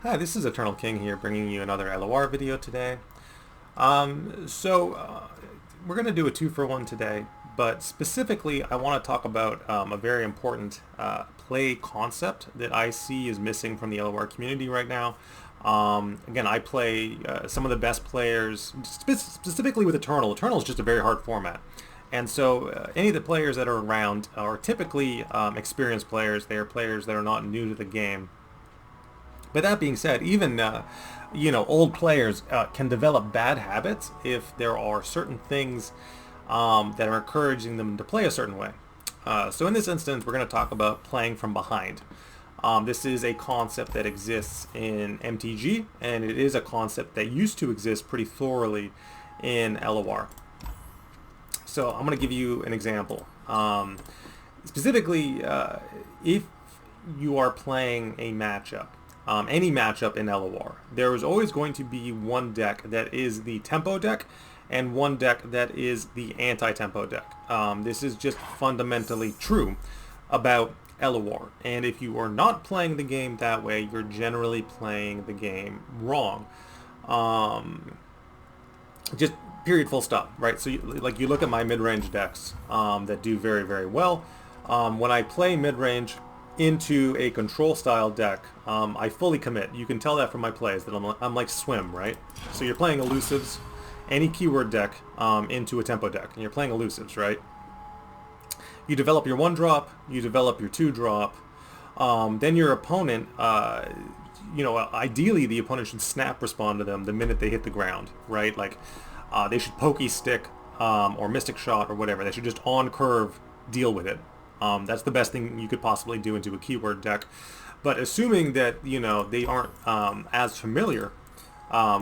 Hi, this is Eternal King here, bringing you another LOR video today. So we're going to do a two-for-one today, but specifically I want to talk about a very important play concept that I see is missing from the LOR community right now. Again, I play some of the best players, specifically with Eternal. Eternal is just a very hard format. And so any of the players that are around are typically experienced players. They are players that are not new to the game. But that being said, even old players can develop bad habits if there are certain things that are encouraging them to play a certain way. So in this instance, we're going to talk about playing from behind. This is a concept that exists in MTG, and it is a concept that used to exist pretty thoroughly in LOR. So I'm going to give you an example. Specifically, if you are playing a matchup, any matchup in LOR, there is always going to be one deck that is the tempo deck and one deck that is the anti-tempo deck. This is just fundamentally true about LOR. And if you are not playing the game that way, you're generally playing the game wrong. Just period, full stop, right? So you look at my mid-range decks that do very, very well. When I play mid-range into a control style deck, I fully commit. You can tell that from my plays that I'm like Swim, right? So you're playing elusives, any keyword deck into a tempo deck, and you're playing elusives, right? You develop your 1-drop, you develop your 2-drop, then your opponent, ideally the opponent should snap respond to them the minute they hit the ground, right? Like they should pokey stick or mystic shot or whatever. They should just on curve deal with it. That's the best thing you could possibly do into a keyword deck. But assuming that they aren't as familiar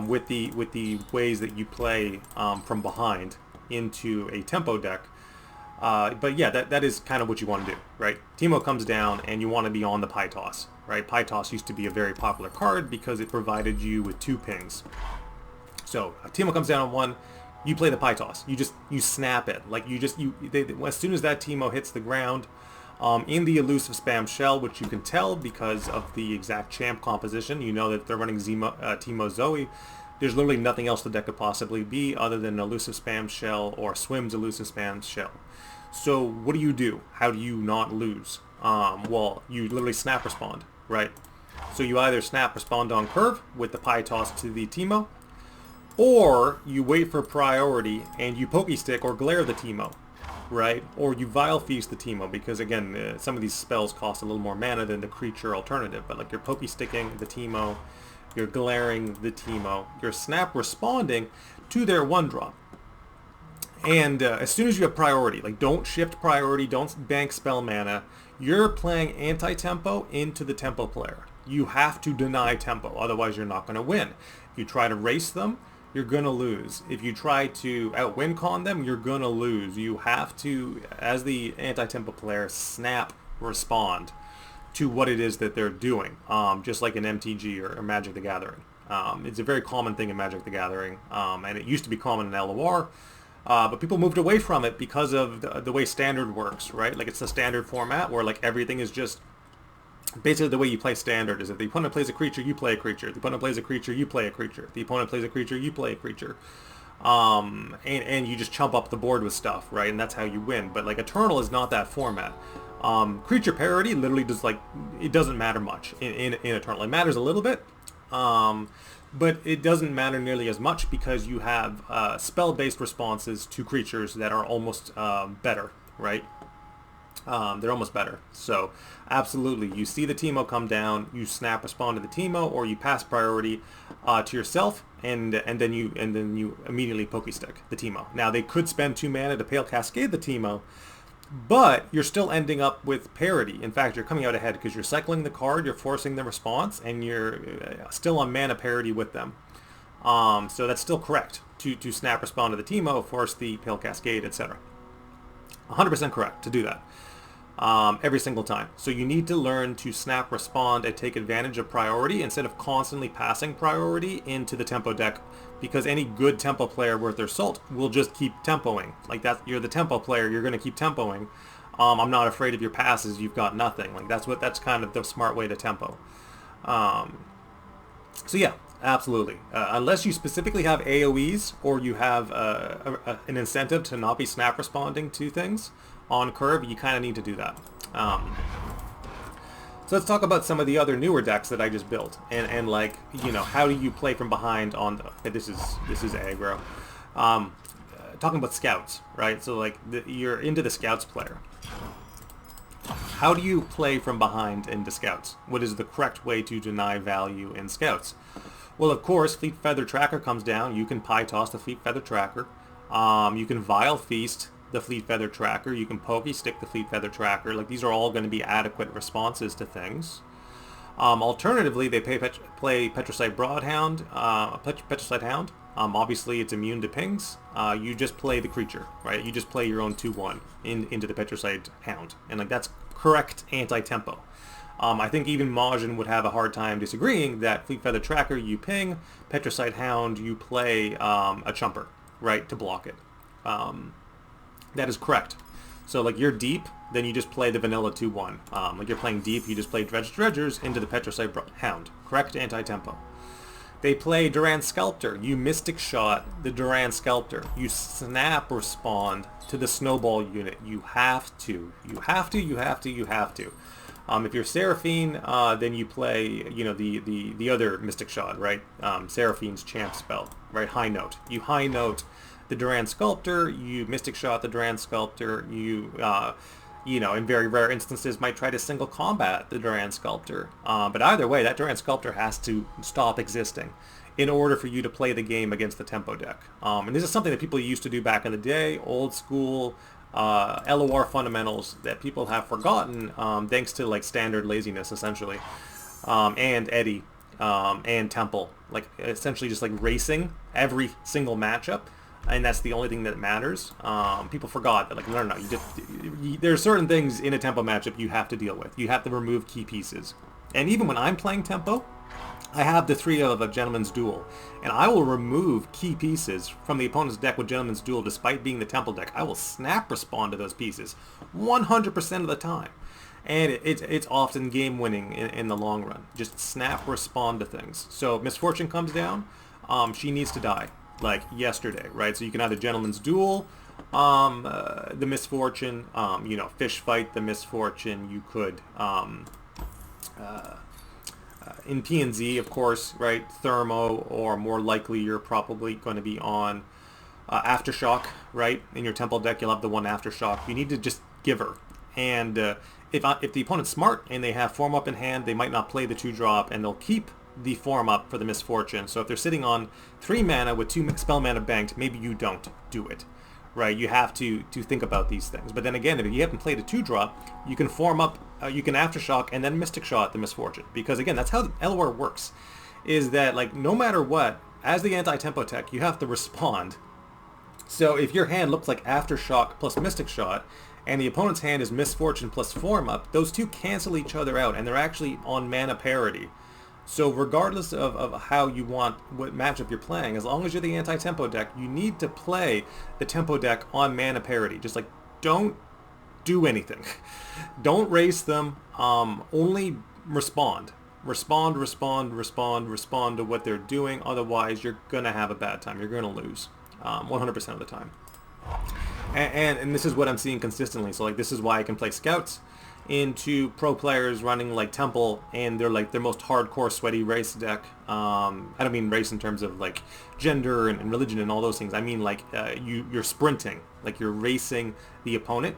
with the ways that you play from behind into a tempo deck, but yeah, that is kind of what you want to do, right? Teemo comes down and you want to be on the pie toss, right? Pie toss used to be a very popular card because it provided you with 2 pings. So Teemo comes down on 1. You play the pie toss. You snap it. Like as soon as that Teemo hits the ground, in the elusive spam shell, which you can tell because of the exact champ composition, you know that if they're running Teemo Zoe, there's literally nothing else the deck could possibly be other than an elusive spam shell or Swim's elusive spam shell. So what do? How do you not lose? Well, you literally snap respond, right? So you either snap respond on curve with the pie toss to the Teemo, or you wait for priority and you pokey stick or glare the Teemo, right? Or you Vile Feast the Teemo, because again, some of these spells cost a little more mana than the creature alternative, but like you're pokey sticking the Teemo, you're glaring the Teemo, you're snap responding to their 1-drop. And as soon as you have priority, like don't shift priority, don't bank spell mana, you're playing anti-tempo into the tempo player. You have to deny tempo, otherwise you're not going to win. If you try to race them, you're going to lose. If you try to outwin con them, you're going to lose. You have to, as the anti-tempo player, snap respond to what it is that they're doing, just like in MTG or Magic the Gathering. It's a very common thing in Magic the Gathering, and it used to be common in LOR, but people moved away from it because of the way Standard works, right? Like it's the Standard format where like everything is just basically the way you play Standard is if the opponent plays a creature, you play a creature. If the opponent plays a creature, you play a creature. If the opponent plays a creature, you play a creature. And you just chump up the board with stuff, right? And that's how you win. But like Eternal is not that format. Creature parity literally does it doesn't matter much in Eternal. It matters a little bit, but it doesn't matter nearly as much because you have spell-based responses to creatures that are almost better, right? They're almost better. So absolutely, you see the Teemo come down, you snap respond to the Teemo, or you pass priority to yourself, and then you immediately pokey stick the Teemo. Now they could spend 2 mana to Pale Cascade the Teemo, but you're still ending up with parity. In fact, you're coming out ahead because you're cycling the card, you're forcing the response, and you're still on mana parity with them. So that's still correct to snap respond to the Teemo, force the Pale Cascade, etc. 100% correct to do that. Every single time. So you need to learn to snap respond and take advantage of priority instead of constantly passing priority into the tempo deck, because any good tempo player worth their salt will just keep tempoing. Like that, you're the tempo player, you're going to keep tempoing. I'm not afraid of your passes, you've got nothing. Like that's kind of the smart way to tempo. So yeah, absolutely. Unless you specifically have AoEs or you have an incentive to not be snap responding to things on curve, you kind of need to do that. So let's talk about some of the other newer decks that I just built, and like, you know, how do you play from behind on the, this is aggro. Talking about scouts, right? So like you're into the scouts player. How do you play from behind into scouts? What is the correct way to deny value in scouts? Well, of course, Fleet Feather Tracker comes down. You can pie toss the Fleet Feather Tracker. You can Vile Feast the Fleet Feather Tracker. You can Pokey Stick the Fleet Feather Tracker. Like, these are all going to be adequate responses to things. Alternatively, they play Petricite Broadhound, Petricite Hound. Obviously, it's immune to pings. You just play the creature, right? You just play your own 2/1 into the Petricite Hound, and like that's correct anti-tempo. I think even Majin would have a hard time disagreeing that Fleet Feather Tracker, you ping, Petricite Hound, you play a Chumper, right, to block it. That is correct. So like you're deep, then you just play the vanilla 2/1. Like you're playing deep, you just play Dredgers into the Petricite Hound. Correct anti-tempo. They play Duran Sculptor. You Mystic Shot the Duran Sculptor. You snap respond to the Snowball unit. You have to. You have to, you have to, you have to. If you're Seraphine, then you play, you know, the other Mystic Shot, right? Seraphine's champ spell, right? High Note. You High Note the Duran Sculptor. You Mystic Shot the Duran Sculptor. You know, in very rare instances, might try to single combat the Duran Sculptor. But either way, that Duran Sculptor has to stop existing in order for you to play the game against the tempo deck. And this is something that people used to do back in the day, old school LOR fundamentals that people have forgotten, thanks to like standard laziness, essentially, and Eddie, and Temple, like essentially just like racing every single matchup. And that's the only thing that matters. People forgot that, like, no, there are certain things in a tempo matchup you have to deal with. You have to remove key pieces. And even when I'm playing tempo, I have the 3 of a Gentleman's Duel. And I will remove key pieces from the opponent's deck with Gentleman's Duel despite being the tempo deck. I will snap respond to those pieces 100% of the time. And it's often game winning in the long run. Just snap respond to things. So if Misfortune comes down, she needs to die. Like yesterday, right? So you can either Gentleman's Duel the Misfortune, you know, Fish Fight the Misfortune. You could in PNZ, of course, right? Thermo, or more likely you're probably going to be on Aftershock, right? In your temple deck, you'll have the one Aftershock. You need to just give her. And if the opponent's smart and they have Form Up in hand, they might not play the 2-drop, and they'll keep the Form Up for the Misfortune. So if they're sitting on 3 mana with 2 spell mana banked, maybe you don't do it, right? You have to think about these things. But then again, if you haven't played a 2-drop, you can Form Up, you can Aftershock and then Mystic Shot the Misfortune. Because again, that's how LOR works, is that like no matter what, as the anti-tempo tech, you have to respond. So if your hand looks like Aftershock plus Mystic Shot, and the opponent's hand is Misfortune plus Form Up, those two cancel each other out, and they're actually on mana parity. So regardless of how you want, what matchup you're playing, as long as you're the anti-tempo deck, you need to play the tempo deck on mana parity. Just like, don't do anything. Don't race them. Only respond. Respond to what they're doing. Otherwise, you're going to have a bad time. You're going to lose 100% of the time. And this is what I'm seeing consistently. So like, this is why I can play scouts into pro players running like Temple, and they're like their most hardcore sweaty race deck. I don't mean race in terms of like gender and religion and all those things. I mean like you're sprinting, like you're racing the opponent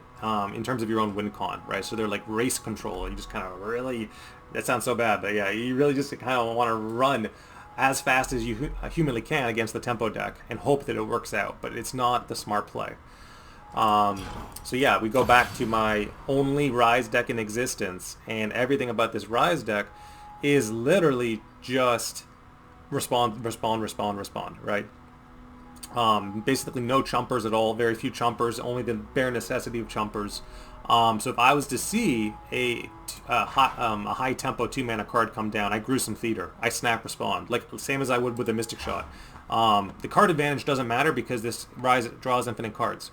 in terms of your own win con, right? So they're like race control. You just kind of really, that sounds so bad, but yeah, you really just kind of want to run as fast as you humanly can against the tempo deck and hope that it works out, but it's not the smart play. So yeah, we go back to my only Rise deck in existence, and everything about this Rise deck is literally just respond, right? Basically no chumpers at all, very few chumpers, only the bare necessity of chumpers. So if I was to see a high tempo 2-mana card come down, I Gruesome Theater, I snap respond, like same as I would with a Mystic Shot. The card advantage doesn't matter because this Rise draws infinite cards.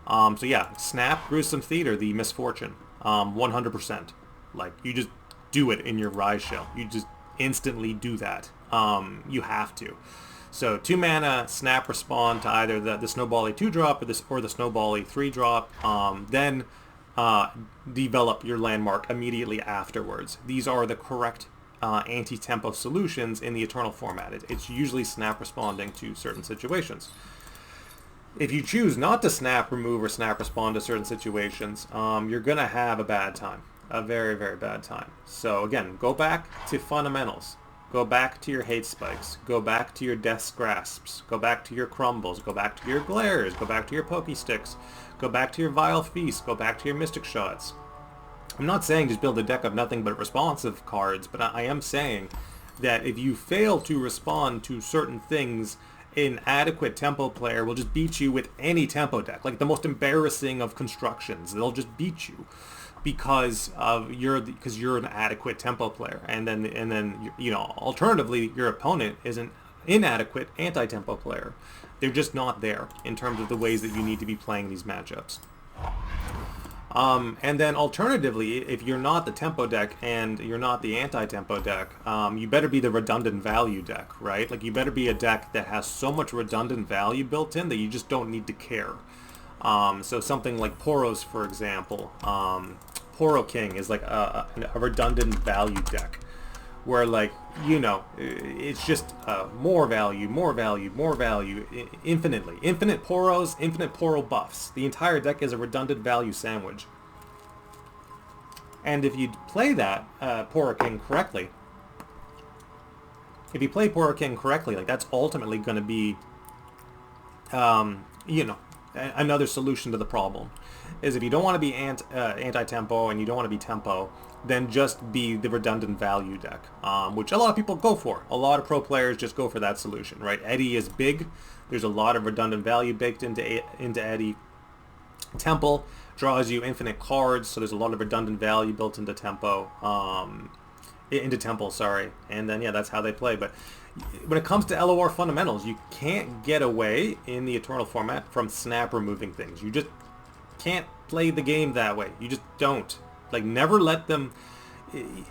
So yeah, snap Gruesome Theater, the Misfortune, 100%. Like, you just do it in your Rise shell. You just instantly do that. You have to. So 2 mana, snap respond to either the Snowbally 2-drop or the Snowbally 3-drop. Then develop your landmark immediately afterwards. These are the correct anti-tempo solutions in the Eternal format. It's usually snap responding to certain situations. If you choose not to snap remove or snap respond to certain situations, you're going to have a bad time. A very, very bad time. So again, go back to fundamentals. Go back to your hate spikes. Go back to your death's grasps. Go back to your crumbles. Go back to your glares. Go back to your pokey sticks. Go back to your vile feast. Go back to your mystic shots. I'm not saying just build a deck of nothing but responsive cards, but I am saying that if you fail to respond to certain things, an adequate tempo player will just beat you with any tempo deck. Like the most embarrassing of constructions, they'll just beat you because you're an adequate tempo player, and then you know, alternatively your opponent is an inadequate anti-tempo player. They're just not there in terms of the ways that you need to be playing these matchups. And then alternatively, if you're not the tempo deck and you're not the anti-tempo deck, you better be the redundant value deck, right? Like you better be a deck that has so much redundant value built in that you just don't need to care. So something like Poros, for example, Poro King is like a redundant value deck, where, like, you know, it's just more value, more value, more value, infinitely. Infinite Poros, infinite Poro buffs. The entire deck is a redundant value sandwich. And if you play that Poro King correctly, like, that's ultimately going to be, you know, another solution to the problem. Is if you don't want to be anti-tempo and you don't want to be tempo, then just be the redundant value deck, which a lot of people go for. A lot of pro players just go for that solution, right? Eddie is big. There's a lot of redundant value baked into Eddie. Temple draws you infinite cards, so there's a lot of redundant value built into Tempo. Sorry. And then, yeah, that's how they play. But when it comes to LOR fundamentals, you can't get away in the Eternal format from snap removing things. You just can't play the game that way. You just don't. Like, never let them,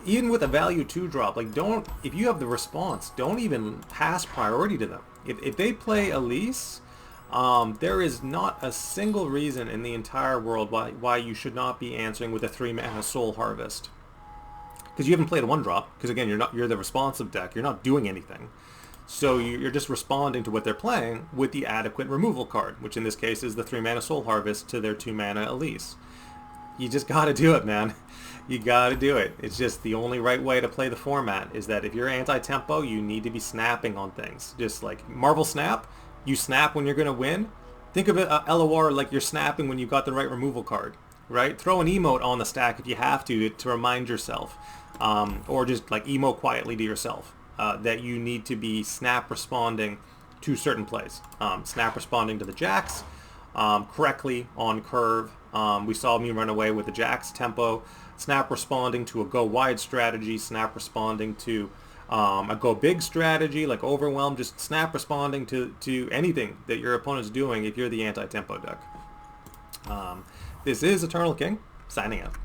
even with a value 2-drop, like, don't, if you have the response, don't even pass priority to them. If they play Elise, there is not a single reason in the entire world why you should not be answering with a 3-mana Soul Harvest. Because you haven't played a 1-drop, because again, you're the responsive deck, you're not doing anything. So you're just responding to what they're playing with the adequate removal card, which in this case is the 3-mana Soul Harvest to their 2-mana Elise. You just gotta do it, man. You gotta do it. It's just the only right way to play the format, is that if you're anti-tempo, you need to be snapping on things. Just like Marvel Snap, you snap when you're gonna win. Think of it, LOR, like you're snapping when you've got the right removal card, right? Throw an emote on the stack if you have to remind yourself, or just like emote quietly to yourself that you need to be snap responding to certain plays. Snap responding to the Jax correctly on curve. We saw me run away with the Jax tempo. Snap responding to a go wide strategy. Snap responding to a go big strategy like Overwhelm. Just snap responding to anything that your opponent's doing if you're the anti-tempo deck. This is Eternal King, signing out.